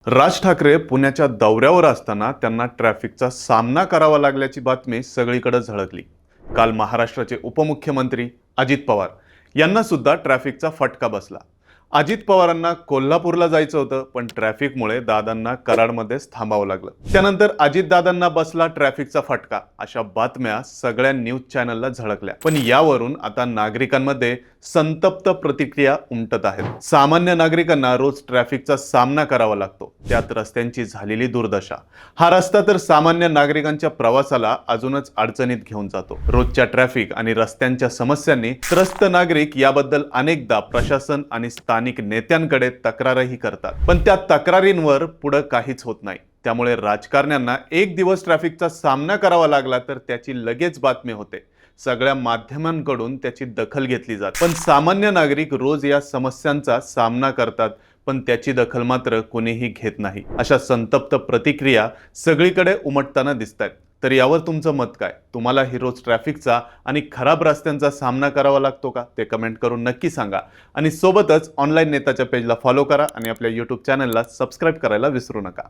राज ठाकरे पुण्याच्या दौऱ्यावर असताना त्यांना ट्रॅफिकचा सामना करावा लागल्याची बातमी सगळीकडे झळकली. काल महाराष्ट्राचे उपमुख्यमंत्री अजित पवार यांना सुद्धा ट्रॅफिकचा फटका बसला. अजित पवारांना कोल्हापूरला जायचं होतं, पण ट्रॅफिकमुळे दादांना कराडमध्येच थांबावं लागलं. त्यानंतर अजित दादांना बसला ट्रॅफिकचा फटका, अशा बातम्या सगळ्या न्यूज चॅनलला झळकल्या. पण यावरून आता नागरिकांमध्ये संतप्त प्रतिक्रिया उमटत आहेत. सामान्य नागरिकांना रोज ट्रॅफिकचा सामना करावा लागतो, त्यात रस्त्यांची झालेली दुर्दशा. हा रस्ता तर सामान्य नागरिकांच्या प्रवासाला अजूनच अडचणीत घेऊन जातो. रोजच्या ट्रॅफिक आणि रस्त्यांच्या समस्यांनी त्रस्त नागरिक याबद्दल अनेकदा प्रशासन आणि स्थानिक नेत्यांकडे तक्रारही करतात, पण त्या तक्रारींवर पुढे काहीच होत नाही. त्यामुळे राजकारण्यांना एक दिवस ट्रॅफिकचा सामना करावा लागला तर त्याची लगेच बातमी होते, सगळ्या माध्यमांकडून त्याची दखल घेतली जाते. पण सामान्य नागरिक रोज या समस्यांचा सामना करतात, पण त्याची दखल मात्र कोणीही घेत नाही. अशा संतप्त प्रतिक्रिया सगळीकडे उमटताना दिसतात. तर यावर तुमचं मत काय? तुम्हाला ही रोज ट्रॅफिकचा आणि खराब रस्त्यांचा सामना करावा लागतो का? ते कमेंट करून नक्की सांगा. आणि सोबतच ऑनलाईन नेताच्या पेजला फॉलो करा आणि आपल्या यूट्यूब चॅनलला सबस्क्राईब करायला विसरू नका.